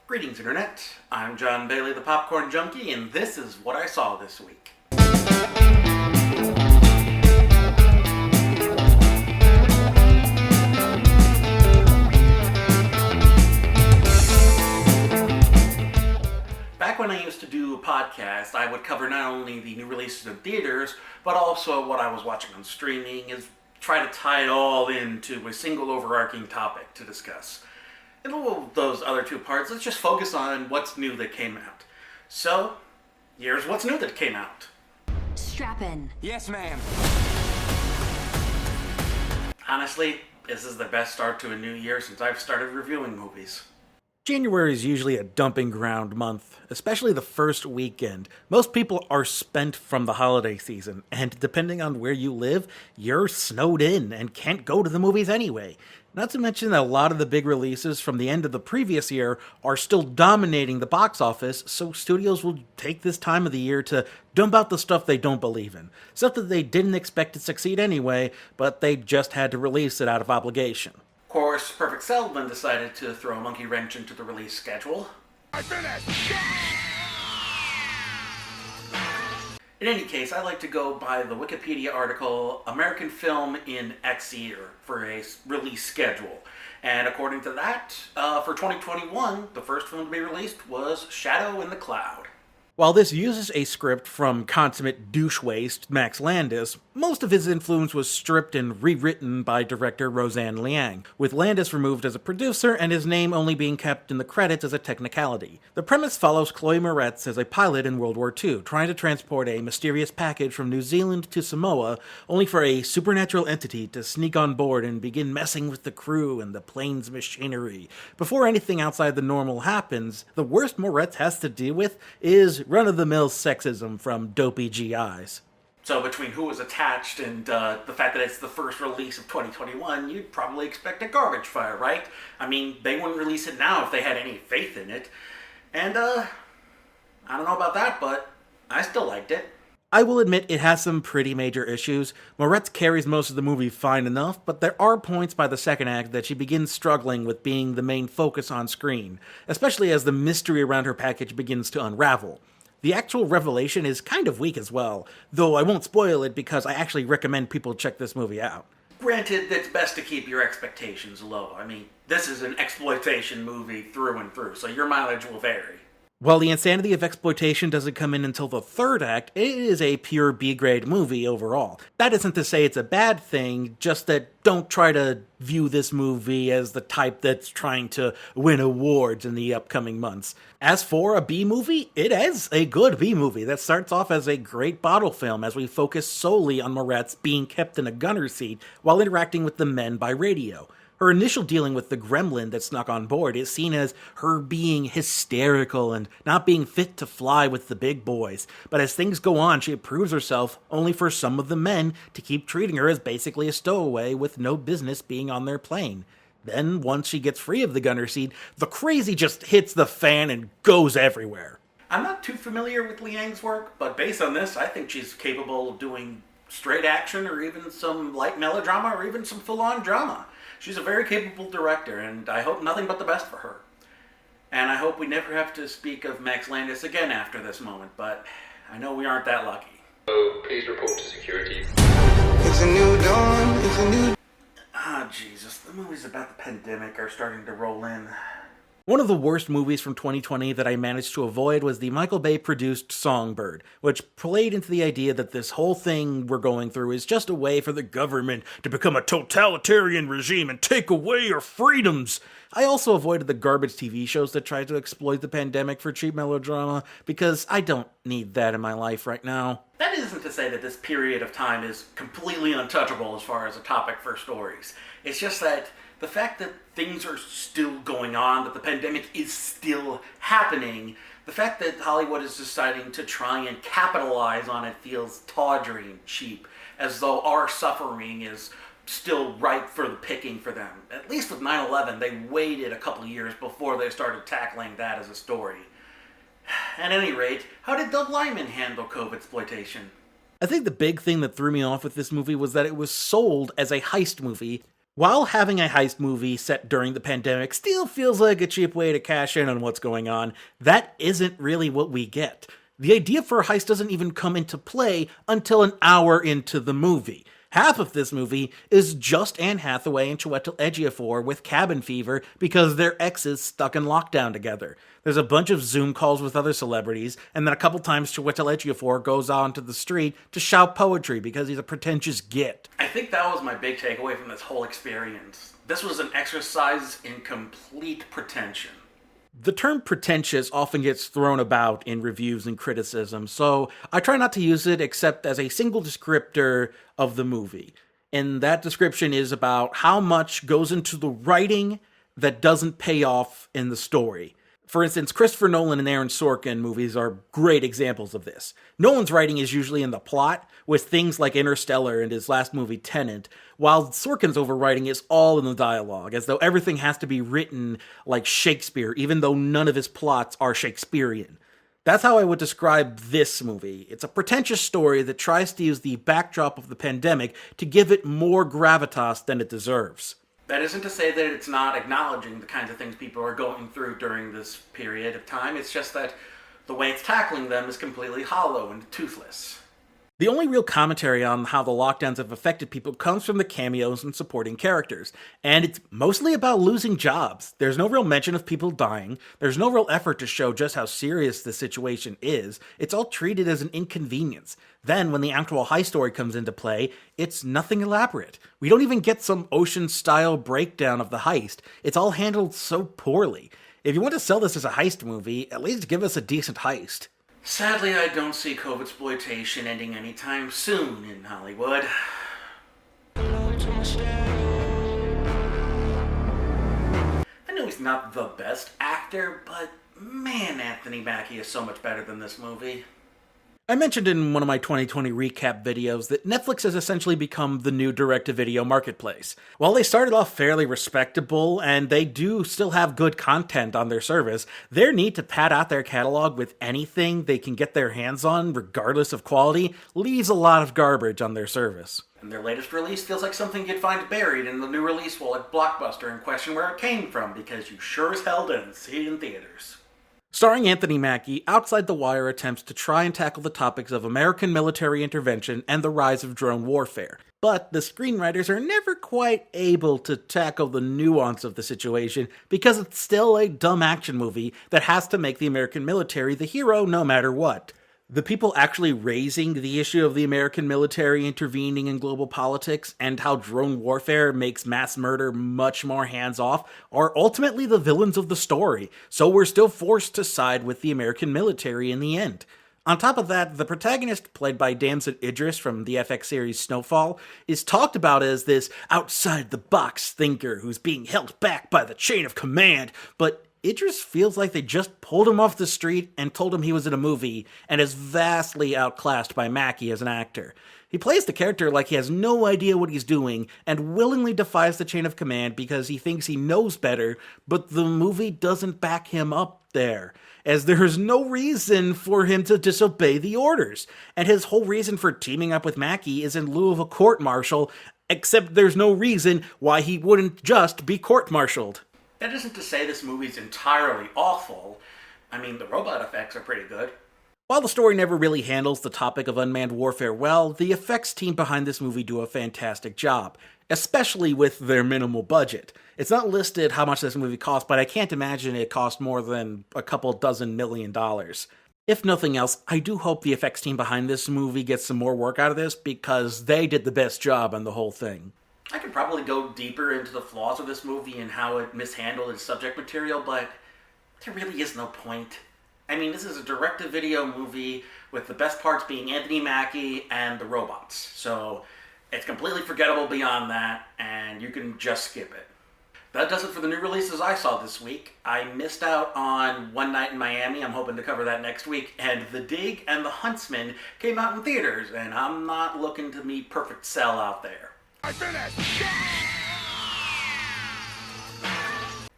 Greetings, Internet. I'm John Bailey, the Popcorn Junkie, and this is what I saw this week. Back when I used to do a podcast, I would cover not only the new releases in theaters, but also what I was watching on streaming, is try to tie it all into a single overarching topic to discuss. In lieu of those other two parts, let's just focus on what's new that came out. So, here's what's new that came out. Strap in. Yes, ma'am. Honestly, this is the best start to a new year since I've started reviewing movies. January is usually a dumping ground month, especially the first weekend. Most people are spent from the holiday season, and depending on where you live, you're snowed in and can't go to the movies anyway. Not to mention that a lot of the big releases from the end of the previous year are still dominating the box office, so studios will take this time of the year to dump out the stuff they don't believe in. Stuff that they didn't expect to succeed anyway, but they just had to release it out of obligation. Of course, Perfect Settlement decided to throw a monkey wrench into the release schedule. I finished! In any case, I like to go by the Wikipedia article, American Film in X Year, for a release schedule. And according to that, for 2021, the first film to be released was Shadow in the Cloud. While this uses a script from consummate douche waste Max Landis, most of his influence was stripped and rewritten by director Roseanne Liang, with Landis removed as a producer and his name only being kept in the credits as a technicality. The premise follows Chloe Moretz as a pilot in World War II, trying to transport a mysterious package from New Zealand to Samoa, only for a supernatural entity to sneak on board and begin messing with the crew and the plane's machinery. Before anything outside the normal happens, the worst Moretz has to deal with is run-of-the-mill sexism from dopey GIs. So between who was attached and the fact that it's the first release of 2021, you'd probably expect a garbage fire, right? I mean, they wouldn't release it now if they had any faith in it. And, I don't know about that, but I still liked it. I will admit it has some pretty major issues. Moretz carries most of the movie fine enough, but there are points by the second act that she begins struggling with being the main focus on screen, especially as the mystery around her package begins to unravel. The actual revelation is kind of weak as well, though I won't spoil it because I actually recommend people check this movie out. Granted, it's best to keep your expectations low. I mean, this is an exploitation movie through and through, so your mileage will vary. While the insanity of exploitation doesn't come in until the third act, it is a pure B-grade movie overall. That isn't to say it's a bad thing, just that don't try to view this movie as the type that's trying to win awards in the upcoming months. As for a B-movie, it is a good B-movie that starts off as a great bottle film as we focus solely on Moretz being kept in a gunner's seat while interacting with the men by radio. Her initial dealing with the gremlin that snuck on board is seen as her being hysterical and not being fit to fly with the big boys. But as things go on, she proves herself only for some of the men to keep treating her as basically a stowaway with no business being on their plane. Then, once she gets free of the gunner seat, the crazy just hits the fan and goes everywhere. I'm not too familiar with Liang's work, but based on this, I think she's capable of doing straight action or even some light melodrama or even some full-on drama. She's a very capable director, and I hope nothing but the best for her. And I hope we never have to speak of Max Landis again after this moment, but I know we aren't that lucky. So, please report to security. It's a new dawn, it's a new... Jesus, the movies about the pandemic are starting to roll in. One of the worst movies from 2020 that I managed to avoid was the Michael Bay-produced Songbird, which played into the idea that this whole thing we're going through is just a way for the government to become a totalitarian regime and take away your freedoms. I also avoided the garbage TV shows that tried to exploit the pandemic for cheap melodrama, because I don't need that in my life right now. That isn't to say that this period of time is completely untouchable as far as a topic for stories. It's just that the fact that things are still going on, that the pandemic is still happening, the fact that Hollywood is deciding to try and capitalize on it feels tawdry and cheap, as though our suffering is still ripe for the picking for them. At least with 9/11, they waited a couple of years before they started tackling that as a story. At any rate, how did Doug Liman handle COVID exploitation? I think the big thing that threw me off with this movie was that it was sold as a heist movie, While having a heist movie set during the pandemic still feels like a cheap way to cash in on what's going on, that isn't really what we get. The idea for a heist doesn't even come into play until an hour into the movie. Half of this movie is just Anne Hathaway and Chiwetel Ejiofor with cabin fever because their exes stuck in lockdown together. There's a bunch of Zoom calls with other celebrities, and then a couple times Chiwetel Ejiofor goes onto the street to shout poetry because he's a pretentious git. I think that was my big takeaway from this whole experience. This was an exercise in complete pretension. The term pretentious often gets thrown about in reviews and criticism, so I try not to use it except as a single descriptor of the movie. And that description is about how much goes into the writing that doesn't pay off in the story. For instance, Christopher Nolan and Aaron Sorkin movies are great examples of this. Nolan's writing is usually in the plot, with things like Interstellar and his last movie Tenet, while Sorkin's overwriting is all in the dialogue, as though everything has to be written like Shakespeare, even though none of his plots are Shakespearean. That's how I would describe this movie. It's a pretentious story that tries to use the backdrop of the pandemic to give it more gravitas than it deserves. That isn't to say that it's not acknowledging the kinds of things people are going through during this period of time. It's just that the way it's tackling them is completely hollow and toothless. The only real commentary on how the lockdowns have affected people comes from the cameos and supporting characters, and it's mostly about losing jobs. There's no real mention of people dying, there's no real effort to show just how serious the situation is, it's all treated as an inconvenience. Then, when the actual heist story comes into play, it's nothing elaborate. We don't even get some Ocean-style breakdown of the heist. It's all handled so poorly. If you want to sell this as a heist movie, at least give us a decent heist. Sadly, I don't see COVID-exploitation ending anytime soon in Hollywood. I know he's not the best actor, but man, Anthony Mackie is so much better than this movie. I mentioned in one of my 2020 recap videos that Netflix has essentially become the new direct-to-video marketplace. While they started off fairly respectable, and they do still have good content on their service, their need to pad out their catalog with anything they can get their hands on, regardless of quality, leaves a lot of garbage on their service. And their latest release feels like something you'd find buried in the new release wall at Blockbuster and question where it came from, because you sure as hell didn't see it in theaters. Starring Anthony Mackie, Outside the Wire attempts to try and tackle the topics of American military intervention and the rise of drone warfare. But the screenwriters are never quite able to tackle the nuance of the situation because it's still a dumb action movie that has to make the American military the hero no matter what. The people actually raising the issue of the American military intervening in global politics and how drone warfare makes mass murder much more hands-off are ultimately the villains of the story, so we're still forced to side with the American military in the end. On top of that, the protagonist, played by Damson Idris from the FX series Snowfall, is talked about as this outside-the-box thinker who's being held back by the chain of command, but Idris feels like they just pulled him off the street and told him he was in a movie, and is vastly outclassed by Mackie as an actor. He plays the character like he has no idea what he's doing, and willingly defies the chain of command because he thinks he knows better, but the movie doesn't back him up there, as there's no reason for him to disobey the orders. And his whole reason for teaming up with Mackie is in lieu of a court-martial, except there's no reason why he wouldn't just be court-martialed. That isn't to say this movie's entirely awful. I mean, the robot effects are pretty good. While the story never really handles the topic of unmanned warfare well, the effects team behind this movie do a fantastic job, especially with their minimal budget. It's not listed how much this movie cost, but I can't imagine it cost more than a couple dozen $1 million. If nothing else, I do hope the effects team behind this movie gets some more work out of this, because they did the best job on the whole thing. I could probably go deeper into the flaws of this movie and how it mishandled its subject material, but there really is no point. I mean, this is a direct-to-video movie with the best parts being Anthony Mackie and the robots. So it's completely forgettable beyond that, and you can just skip it. That does it for the new releases I saw this week. I missed out on One Night in Miami. I'm hoping to cover that next week. And The Dig and The Huntsman came out in theaters, and I'm not looking to meet perfect sell out there. I finished!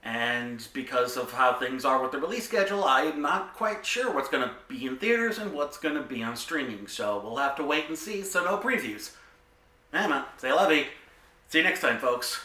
And because of how things are with the release schedule, I'm not quite sure what's going to be in theaters and what's going to be on streaming, so we'll have to wait and see, so no previews. Emma, say lovey. See you next time, folks.